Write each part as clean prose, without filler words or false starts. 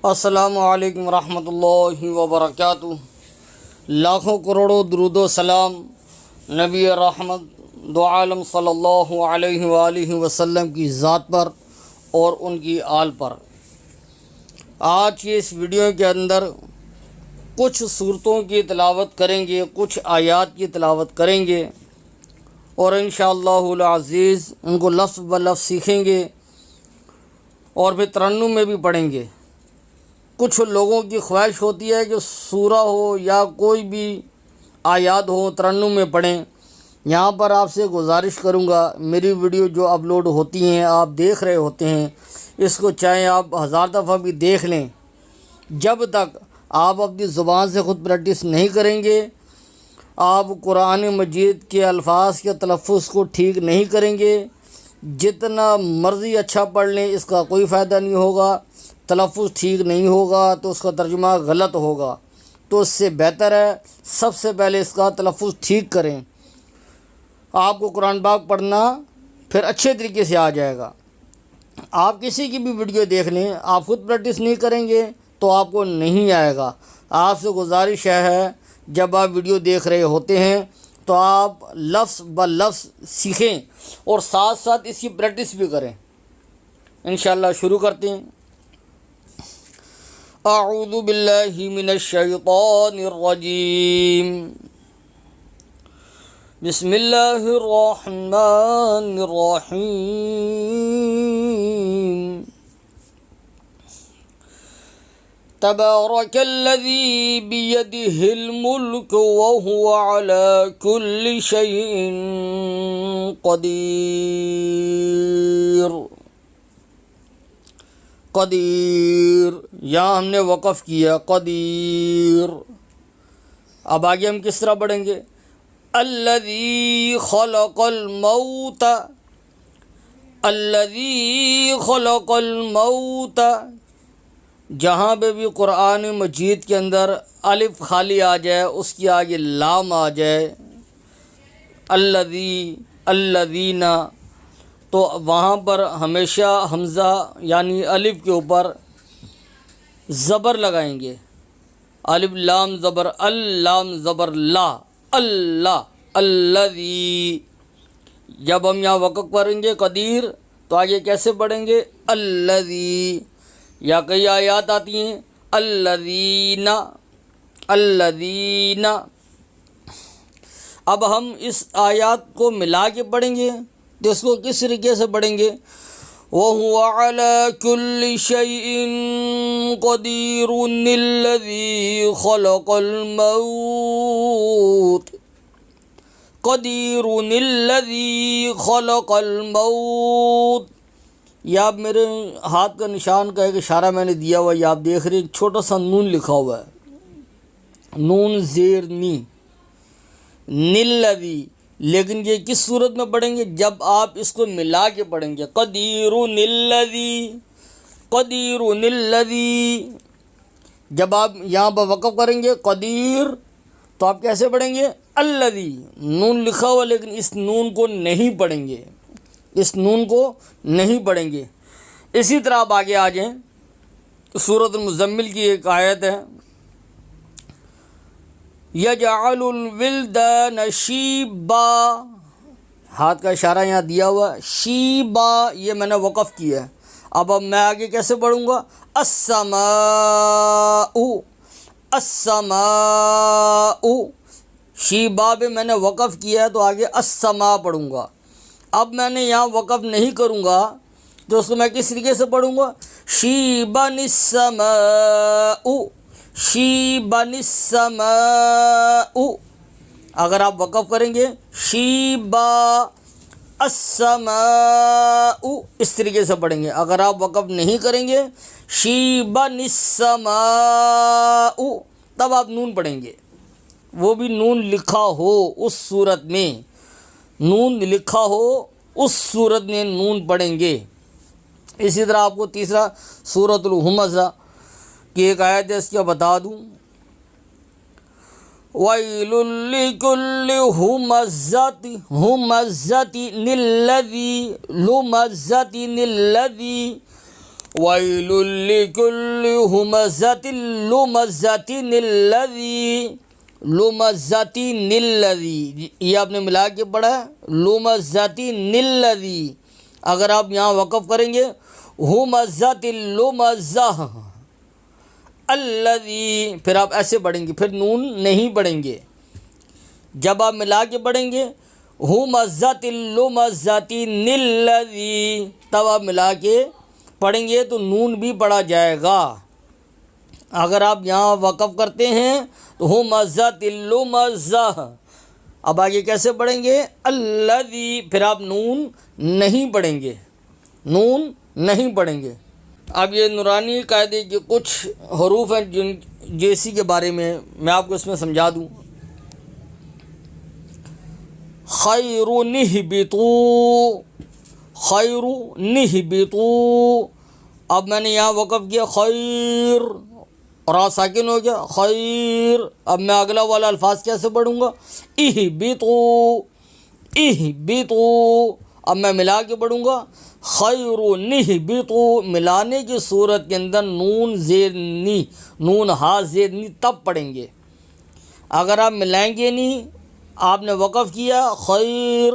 السلام علیکم ورحمۃ اللہ وبرکاتہ۔ لاکھوں کروڑوں درود و سلام نبی رحمت دو عالم صلی اللہ علیہ وآلہ وسلم کی ذات پر اور ان کی آل پر۔ آج کی اس ویڈیو کے اندر کچھ صورتوں کی تلاوت کریں گے، کچھ آیات کی تلاوت کریں گے اور انشاءاللہ العزیز ان کو لفظ بلفظ سیکھیں گے اور پھر ترنم میں بھی پڑھیں گے۔ کچھ لوگوں کی خواہش ہوتی ہے کہ سورہ ہو یا کوئی بھی آیات ہو ترنم میں پڑھیں۔ یہاں پر آپ سے گزارش کروں گا، میری ویڈیو جو اپلوڈ ہوتی ہیں آپ دیکھ رہے ہوتے ہیں، اس کو چاہے آپ 1000 دفعہ بھی دیکھ لیں، جب تک آپ اپنی زبان سے خود پریکٹس نہیں کریں گے، آپ قرآن مجید کے الفاظ کے تلفظ کو ٹھیک نہیں کریں گے، جتنا مرضی اچھا پڑھ لیں اس کا کوئی فائدہ نہیں ہوگا۔ تلفظ ٹھیک نہیں ہوگا تو اس کا ترجمہ غلط ہوگا، تو اس سے بہتر ہے سب سے پہلے اس کا تلفظ ٹھیک کریں۔ آپ کو قرآن پاک پڑھنا پھر اچھے طریقے سے آ جائے گا۔ آپ کسی کی بھی ویڈیو دیکھ لیں، آپ خود پریکٹس نہیں کریں گے تو آپ کو نہیں آئے گا۔ آپ سے گزارش ہے جب آپ ویڈیو دیکھ رہے ہوتے ہیں تو آپ لفظ بلفظ سیکھیں اور ساتھ ساتھ اس کی پریکٹس بھی کریں۔ انشاءاللہ شروع کرتے ہیں۔ اعوذ باللہ من الشیطان الرجیم، بسم اللہ الرحمن الرحیم۔ تبارک الذی بیدہ الملک وہو علی کل شیء قدیر، یہاں ہم نے وقف کیا قدیر۔ اب آگے ہم کس طرح پڑھیں گے؟ الذی خلق الموت، الذی خلق الموت، جہاں پہ بھی قرآن مجید کے اندر الف خالی آ جائے اس کی آگے لام آ جائے، الذی الذین، تو وہاں پر ہمیشہ حمزہ یعنی الف کے اوپر زبر لگائیں گے۔ الف لام زبر لام زبر لا، اللہ، الذی۔ جب ہم یہاں وقف کریں گے قدیر تو آگے کیسے پڑھیں گے؟ الذی، یا کئی آیات آتی ہیں الذین الذین۔ اب ہم اس آیات کو ملا کے پڑھیں گے تو اس کو کس طریقے سے پڑھیں گے؟ وَهُوَ عَلَى كُلِّ شَيْءٍ قَدِيرٌ الَّذِي خَلَقَ الْمَوْتَ، قَدِيرٌ الَّذِي خَلَقَ الْمَوْتَ۔ یہ آپ میرے ہاتھ کا نشان کا ایک اشارہ میں نے دیا ہوا، یہ آپ دیکھ رہے ہیں، چھوٹا سا نون لکھا ہوا ہے، نون زیر نی، نِلَّذِي۔ لیکن یہ کس صورت میں پڑھیں گے؟ جب آپ اس کو ملا کے پڑھیں گے، قدیرٌ الذی، قدیرٌ الذی۔ جب آپ یہاں پر وقف کریں گے قدیر تو آپ کیسے پڑھیں گے؟ الذی، نون لکھا ہوا لیکن اس نون کو نہیں پڑھیں گے، اس نون کو نہیں پڑھیں گے۔ اسی طرح آپ آگے آ جائیں، سورۃ المزمل کی ایک آیت ہے، یجعل الولدان شیبا، ہاتھ کا اشارہ یہاں دیا ہوا، شیبا، یہ میں نے وقف کیا ہے۔ اب میں آگے کیسے پڑھوں گا؟ السماء، السماء، شیبا پہ میں نے وقف کیا ہے تو آگے السماء پڑھوں گا۔ اب میں نے یہاں وقف نہیں کروں گا تو اس کو میں کس طریقے سے پڑھوں گا؟ شیبن السماء، شیبن السماء۔ اگر آپ وقف کریں گے شیبا السماء، اس طریقے سے پڑھیں گے۔ اگر آپ وقف نہیں کریں گے شیبن السماء، تب آپ نون پڑھیں گے، وہ بھی نون لکھا ہو اس صورت میں، نون لکھا ہو اس صورت میں نون پڑھیں گے۔ اسی طرح آپ کو تیسرا سورۃ الہمزہ کی ایک آیت ہے، اس کا بتا دوں، وَيْلٌ لِّكُلِّ هُمَزَةٍ الَّذِي وَيْلٌ لِكُلِّ ہُمَزَةٍ لُمَزَةٍ الَّذِي، یہ آپ نے ملا کے پڑھا ہے لُمَزَةٍ الَّذِي، اگر آپ یہاں وقف کریں گے ہُمَزَةٍ لُمَزَّةٍ الَّذِي، پھر آپ ایسے پڑھیں گے، پھر نون نہیں پڑھیں گے. جب آپ ملا کے پڑھیں گے ہُمَزَةٍ لُمَزَّةٍ الَّذِي، تب آپ ملا کے پڑھیں گے تو نون بھی پڑھا جائے گا. اگر آپ یہاں وقف کرتے ہیں تو ہُمَزَةٍ لُمَزَّةٍ، اب آگے کیسے پڑھیں گے الَّذِي، پھر آپ نون نہیں پڑھیں گے، نون نہیں پڑھیں گے. اب یہ نورانی قاعدے کے کچھ حروف ہیں جن جیسی کے بارے میں آپ کو اس میں سمجھا دوں. خیر نہبطوا، خیر نہبطوا، اب میں نے یہاں وقف کیا خیر، اور ساکن ہو گیا خیر. اب میں اگلا والا الفاظ کیسے پڑھوں گا اہبطوا، اہبطوا، اب میں ملا کے پڑھوں گا خیر نہبطوا. ملانے کی صورت کے اندر نون زیر نی، نون ہا زیر نی تب پڑھیں گے. اگر آپ ملائیں گے نہیں، آپ نے وقف کیا خیر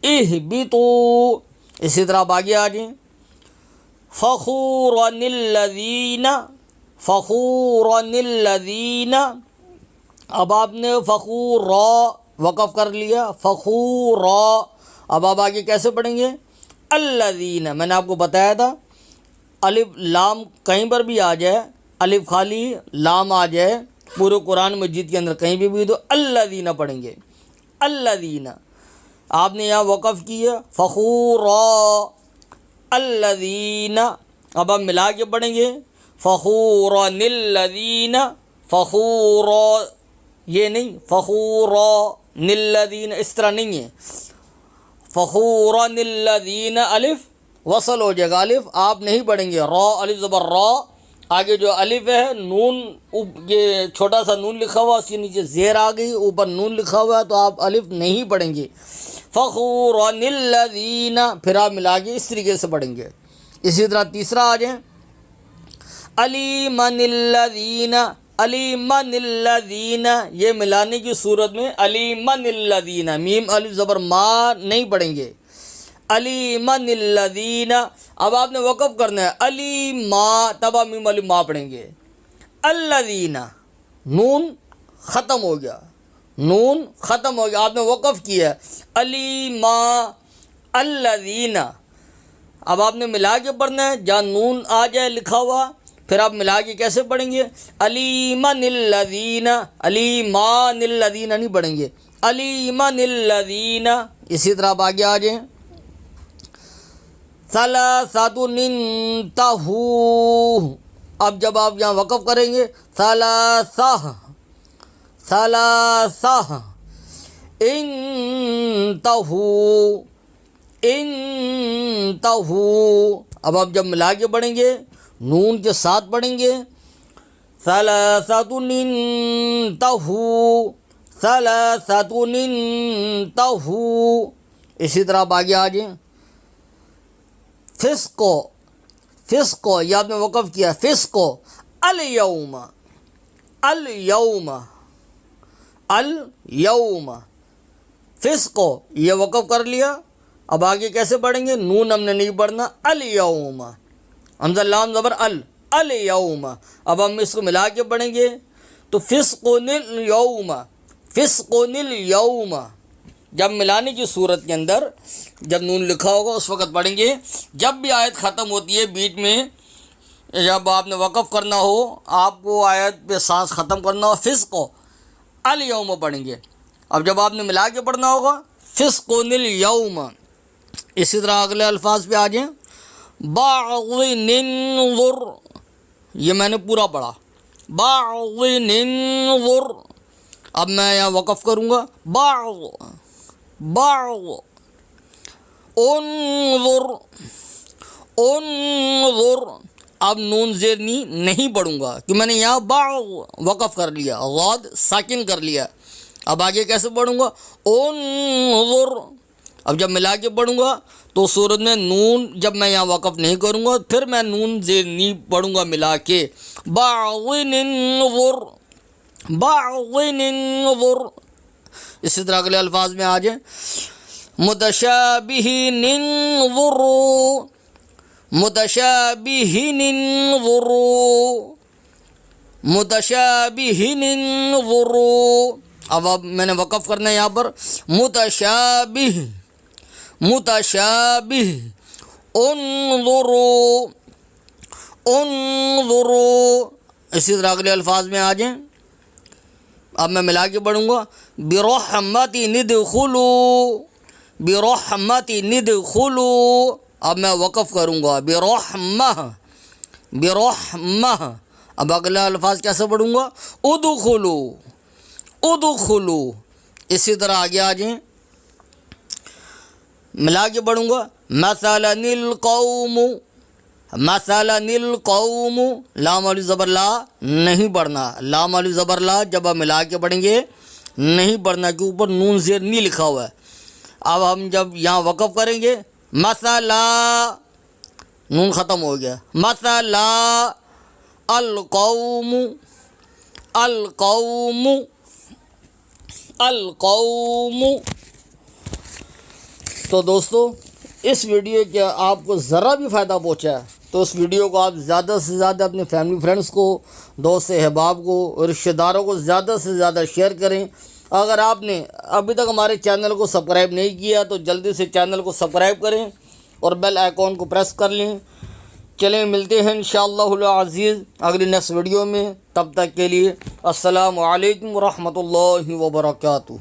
اہبطوا. اسی طرح آپ آگے آ جائیں فخوراً الذین، فخوراً الذین، اب آپ نے فخورا وقف کر لیا فخورا. اب آپ آگے کیسے پڑھیں گے الذین، میں نے آپ کو بتایا تھا الف لام کہیں پر بھی آ جائے، الف خالی لام آ جائے پورے قرآن مجید کے اندر کہیں بھی تو الذین پڑھیں گے. الذین، آپ نے یہاں وقف کیا فخورا الذین، اب آپ ملا کے پڑھیں گے فخوراً الذین، فخورا، یہ نہیں فخوراً الذین، اس طرح نہیں ہے. فخوراً الذین الف وصل ہو جائے گا، الف آپ نہیں پڑھیں گے، را الف زبر را، آگے جو الف ہے نون، یہ چھوٹا سا نون لکھا ہوا اس کے نیچے زیر آ گئی، اوپر نون لکھا ہوا ہے تو آپ الف نہیں پڑھیں گے. فخوراً الذین، پھر آپ ملا کے اس طریقے سے پڑھیں گے. اسی طرح تیسرا آ جائیں علیمن الذین، علیمن الذین، یہ ملانے کی صورت میں علیمن الذین، میم الف زبر ما نہیں پڑھیں گے علیمن الذین. اب آپ نے وقف کرنا ہے علی ما، تب آپ میم الف ما پڑھیں گے. الذین، نون ختم ہو گیا، نون ختم ہو گیا، آپ نے وقف کیا علی ما الذین. اب آپ نے ملا کے پڑھنا ہے، جہاں نون آ جائے لکھا ہوا پھر آپ ملا کے کیسے پڑھیں گے علیمن الذین، علیمان الذین نہیں پڑھیں گے علیمن الذین. اسی طرح آپ آگے آ جائیں ثلاثۃ انتہوا، اب جب آپ یہاں وقف کریں گے ثلاثہ، ثلاثہ انتہوا، انتہوا، اب آپ جب ملا کے پڑھیں گے نون کے ساتھ پڑھیں گے ثلاثۃ انتہوا، ثلاثۃ انتہوا. اسی طرح آپ آگے آ جائیں فسقو، فسقو، یہ آپ نے وقف کیا فسقو الیوم، الیوم، الیوم، فسقو، یہ وقف کر لیا. اب آگے کیسے پڑھیں گے نون ہم نے نہیں پڑھنا الیوم، حمزہ لام زبر الیوم. اب ہم اس کو ملا کے پڑھیں گے تو فسقن الیوم، فسقن الیوم. جب ملانے کی صورت کے اندر جب نون لکھا ہوگا اس وقت پڑھیں گے. جب بھی آیت ختم ہوتی ہے بیچ میں جب آپ نے وقف کرنا ہو، آپ کو آیت پہ سانس ختم کرنا ہو فسقو الیوم پڑھیں گے. اب جب آپ نے ملا کے پڑھنا ہوگا فسقن الیوم. اسی طرح اگلے الفاظ پہ آ جائیں بعض ننظر، یہ میں نے پورا پڑھا بعض ننظر. اب میں یہاں وقف کروں گا بعض، بعض انظر، انظر. اب نون زیر نہیں پڑھوں گا کہ میں نے یہاں بعض وقف کر لیا، غاد ساکن کر لیا. اب آگے کیسے پڑھوں گا انظر، اب جب ملا کے پڑھوں گا تو صورت میں نون جب میں یہاں وقف نہیں کروں گا پھر میں نون زیر نی پڑھوں گا ملا کے بعضن انظر بعضن انظر. اسی طرح اگلے الفاظ میں آ جائیں متشابہ انظر متشابہ انظر متشابہ انظر. اب میں نے وقف کرنا ہے یہاں پر متشابہ متشابہ انظروا انظروا. اسی طرح اگلے الفاظ میں آ جائیں. اب میں ملا کے پڑھوں گا برحمت ندخلوا برحمت ندخلوا. اب میں وقف کروں گا برحمہ برحمہ. اب اگلا الفاظ کیسے پڑھوں گا ادخلوا ادخلوا. اسی طرح آگے آ جائیں ملا کے پڑھوں گا مثلا القوم مثلا القوم. لام والی زبر لا نہیں پڑھنا. لام والی زبر لا جب آپ ملا کے پڑھیں گے نہیں پڑھنا کہ اوپر نون زیر نہیں لکھا ہوا ہے. اب ہم جب یہاں وقف کریں گے مثلا نون ختم ہو گیا مثلا القوم القوم القوم. تو دوستو اس ویڈیو کے آپ کو ذرا بھی فائدہ پہنچا ہے تو اس ویڈیو کو آپ زیادہ سے زیادہ اپنے فیملی فرینڈس کو دوست احباب کو رشتہ داروں کو زیادہ سے زیادہ شیئر کریں. اگر آپ نے ابھی تک ہمارے چینل کو سبسکرائب نہیں کیا تو جلدی سے چینل کو سبسکرائب کریں اور بیل آئیکن کو پریس کر لیں. چلیں ملتے ہیں انشاءاللہ العزیز اگلی نیکسٹ ویڈیو میں. تب تک کے لیے السلام علیکم ورحمۃ اللہ وبرکاتہ.